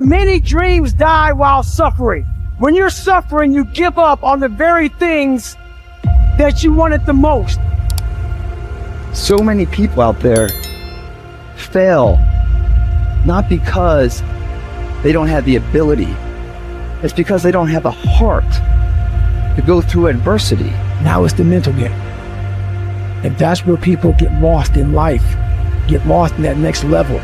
Many dreams die while suffering. When you're suffering, you give up on the very things that you wanted the most. So many people out there fail, not because they don't have the ability. It's because they don't have a heart to go through adversity. Now it's the mental game. And that's where people get lost in life, get lost in that next level.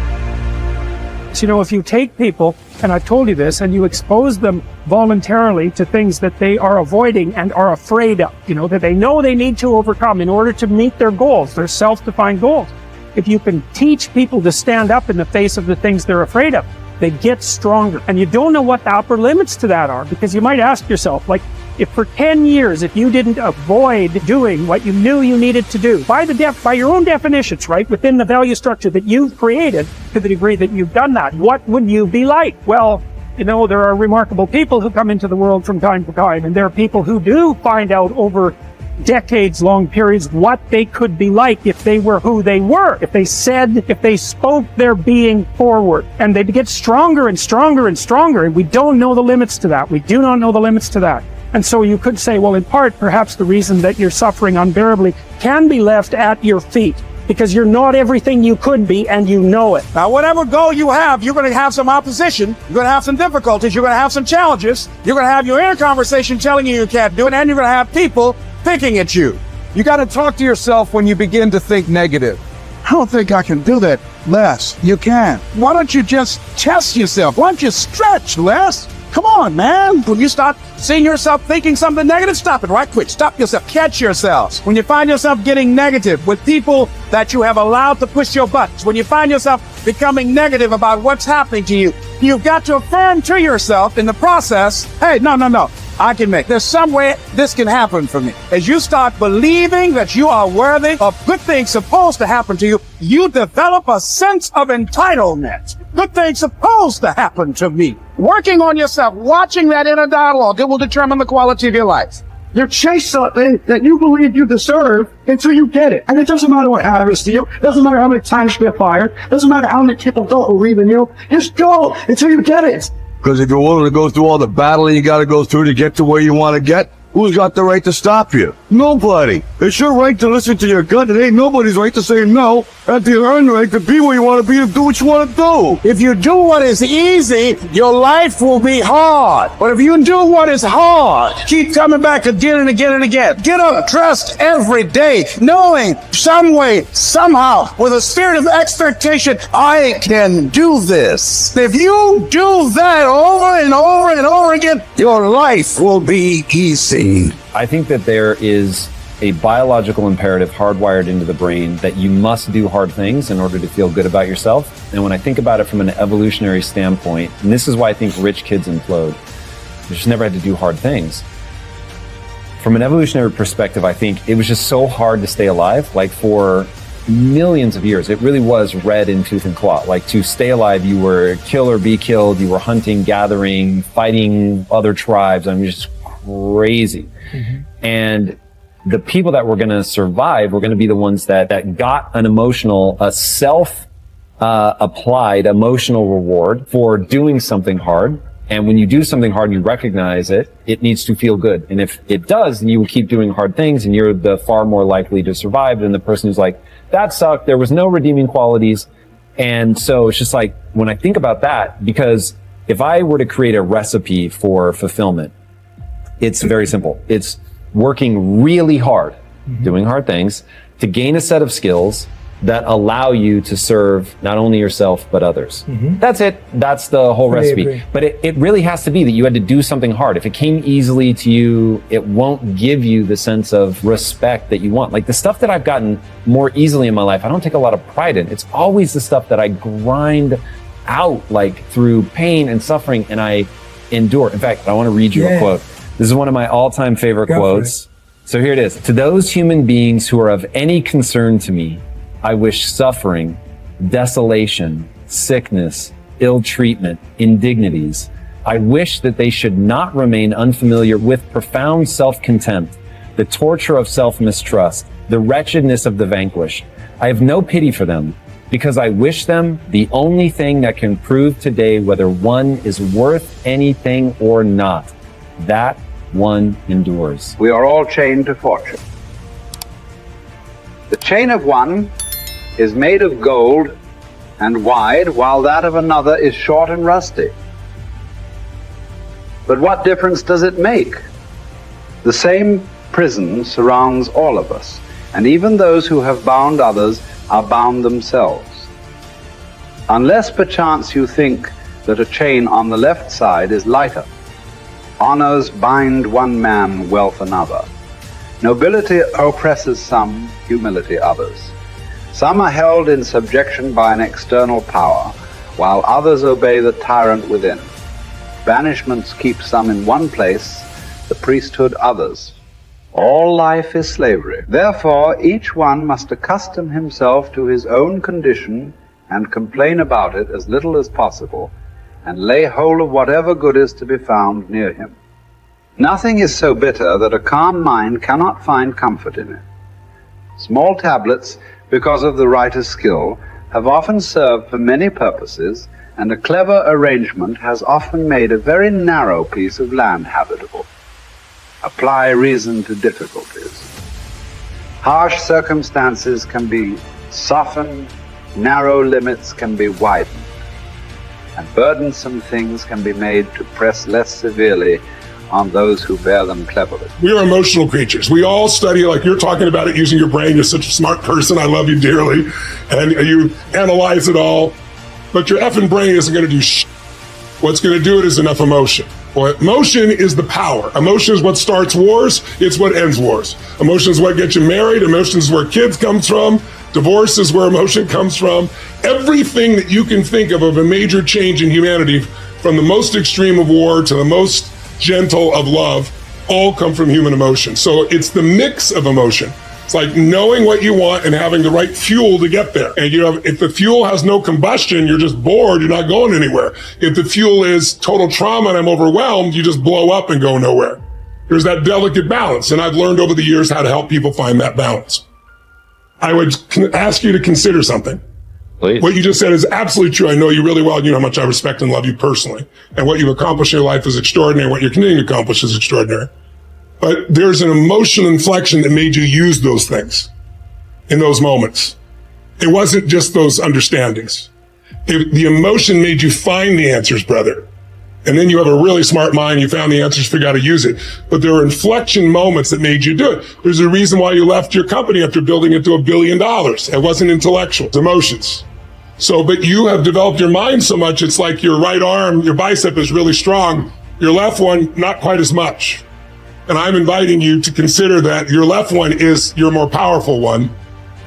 So, you know, if you take people, and I told you this, and you expose them voluntarily to things that they are avoiding and are afraid of, you know, that they know they need to overcome in order to meet their goals, their self-defined goals. If you can teach people to stand up in the face of the things they're afraid of, they get stronger. And you don't know what the upper limits to that are, because you might ask yourself, like, if for 10 years, if you didn't avoid doing what you knew you needed to do, by your own definitions, right, within the value structure that you've created, to the degree that you've done that, what would you be like? Well, you know, there are remarkable people who come into the world from time to time, and there are people who do find out over decades-long periods what they could be like if they were who they were, if they spoke their being forward, and they'd get stronger and stronger and stronger, and we don't know the limits to that. We do not know the limits to that. And so you could say, well, in part, perhaps the reason that you're suffering unbearably can be left at your feet, because you're not everything you could be, and you know it. Now, whatever goal you have, you're going to have some opposition. You're going to have some difficulties. You're going to have some challenges. You're going to have your inner conversation telling you can't do it, and you're going to have people thinking at you. You got to talk to yourself when you begin to think negative. I don't think I can do that, Les. You can. Why don't you just test yourself? Why don't you stretch, Les? Come on, man. When you start seeing yourself thinking something negative, stop it right quick. Stop yourself. Catch yourselves. When you find yourself getting negative with people that you have allowed to push your buttons, when you find yourself becoming negative about what's happening to you, you've got to affirm to yourself in the process, hey, no. I can make. There's some way this can happen for me. As you start believing that you are worthy of good things supposed to happen to you, you develop a sense of entitlement. Good things supposed to happen to me. Working on yourself, watching that inner dialogue, it will determine the quality of your life. You chase something that you believe you deserve until you get it. And it doesn't matter what happens to you. It doesn't matter how many times you get fired. It doesn't matter how many people don't believe in you. Just go until you get it. Because if you're willing to go through all the battling you got to go through to get to where you want to get, who's got the right to stop you? Nobody. It's your right to listen to your gut. It ain't nobody's right to say no. And to earn the right to be where you want to be and do what you want to do. If you do what is easy, your life will be hard. But if you do what is hard, keep coming back again and again and again. Get up, trust every day, knowing some way, somehow, with a spirit of expectation, I can do this. If you do that over and over and over again, your life will be easy. I think that there is a biological imperative hardwired into the brain that you must do hard things in order to feel good about yourself. And when I think about it from an evolutionary standpoint, and this is why I think rich kids implode, they just never had to do hard things. From an evolutionary perspective, I think it was just so hard to stay alive. Like for millions of years, it really was red in tooth and claw. Like to stay alive, you were kill or be killed. You were hunting, gathering, fighting other tribes. I mean, just crazy. Mm-hmm. And the people that were going to survive were going to be the ones that got an emotional, a self-applied emotional reward for doing something hard. And when you do something hard and you recognize it, it needs to feel good. And if it does, then you will keep doing hard things and you're the far more likely to survive than the person who's like, that sucked. There was no redeeming qualities. And so it's just like, when I think about that, because if I were to create a recipe for fulfillment, it's very simple. It's working really hard, doing hard things to gain a set of skills that allow you to serve not only yourself, but others. That's it. That's the whole recipe. Agree. But it really has to be that you had to do something hard. If it came easily to you, it won't give you the sense of respect that you want. Like the stuff that I've gotten more easily in my life, I don't take a lot of pride in. It's always the stuff that I grind out, like through pain and suffering, and I endure. In fact, I want to read you a quote. This is one of my all-time favorite quotes. So here it is. To those human beings who are of any concern to me, I wish suffering, desolation, sickness, ill treatment, indignities. I wish that they should not remain unfamiliar with profound self-contempt, the torture of self-mistrust, the wretchedness of the vanquished. I have no pity for them, because I wish them the only thing that can prove today whether one is worth anything or not. That one endures. We are all chained to fortune. The chain of one is made of gold and wide, while that of another is short and rusty. But what difference does it make? The same prison surrounds all of us, and even those who have bound others are bound themselves. Unless perchance you think that a chain on the left side is lighter. Honors bind one man, wealth another. Nobility oppresses some, humility others. Some are held in subjection by an external power, while others obey the tyrant within. Banishments keep some in one place, the priesthood others. All life is slavery. Therefore, each one must accustom himself to his own condition and complain about it as little as possible, and lay hold of whatever good is to be found near him. Nothing is so bitter that a calm mind cannot find comfort in it. Small tablets, because of the writer's skill, have often served for many purposes, and a clever arrangement has often made a very narrow piece of land habitable. Apply reason to difficulties. Harsh circumstances can be softened, narrow limits can be widened, and burdensome things can be made to press less severely on those who bear them cleverly. We are emotional creatures. We all study, like you're talking about it, using your brain. You're such a smart person. I love you dearly. And you analyze it all. But your effing brain isn't going to do shit. What's going to do it is enough emotion. Well, emotion is the power. Emotion is what starts wars. It's what ends wars. Emotion is what gets you married. Emotion is where kids come from. Divorce is where emotion comes from. Everything that you can think of a major change in humanity, from the most extreme of war to the most gentle of love, all come from human emotion. So it's the mix of emotion. It's like knowing what you want and having the right fuel to get there. And if the fuel has no combustion, you're just bored, you're not going anywhere. If the fuel is total trauma and I'm overwhelmed, you just blow up and go nowhere. There's that delicate balance. And I've learned over the years how to help people find that balance. I would ask you to consider something. Please. What you just said is absolutely true. I know you really well. You know how much I respect and love you personally. And what you've accomplished in your life is extraordinary. What you're continuing to accomplish is extraordinary. But there's an emotional inflection that made you use those things in those moments. It wasn't just those understandings. The emotion made you find the answers, brother. And then you have a really smart mind. You found the answers, figure out how to use it. But there were inflection moments that made you do it. There's a reason why you left your company after building it to $1 billion. It wasn't intellectual. It's emotions. So, but you have developed your mind so much, it's like your right arm, your bicep is really strong. Your left one, not quite as much. And I'm inviting you to consider that your left one is your more powerful one.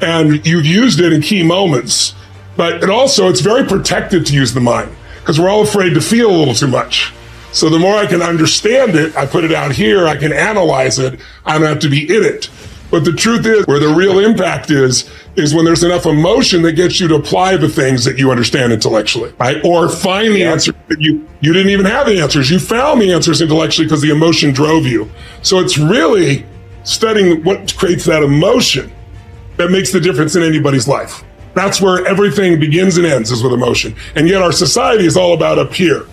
And you've used it in key moments. But it's very protected to use the mind, because we're all afraid to feel a little too much. So the more I can understand it, I put it out here, I can analyze it, I don't have to be in it. But the truth is, where the real impact is when there's enough emotion that gets you to apply the things that you understand intellectually, right? Or find the answer that you didn't even have the answers. You found the answers intellectually because the emotion drove you. So it's really studying what creates that emotion that makes the difference in anybody's life. That's where everything begins and ends, is with emotion. And yet our society is all about up here.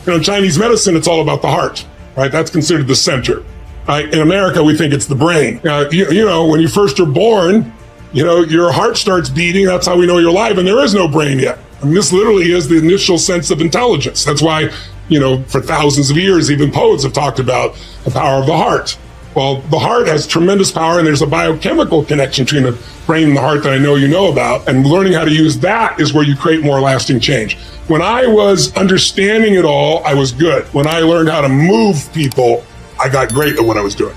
In Chinese medicine, it's all about the heart, right? That's considered the center. In America, we think it's the brain. When you first are born, your heart starts beating. That's how we know you're alive. And there is no brain yet. I mean, this literally is the initial sense of intelligence. That's why, for thousands of years, even poets have talked about the power of the heart. Well, the heart has tremendous power, and there's a biochemical connection between the brain and the heart that I know you know about. And learning how to use that is where you create more lasting change. When I was understanding it all, I was good. When I learned how to move people, I got great at what I was doing.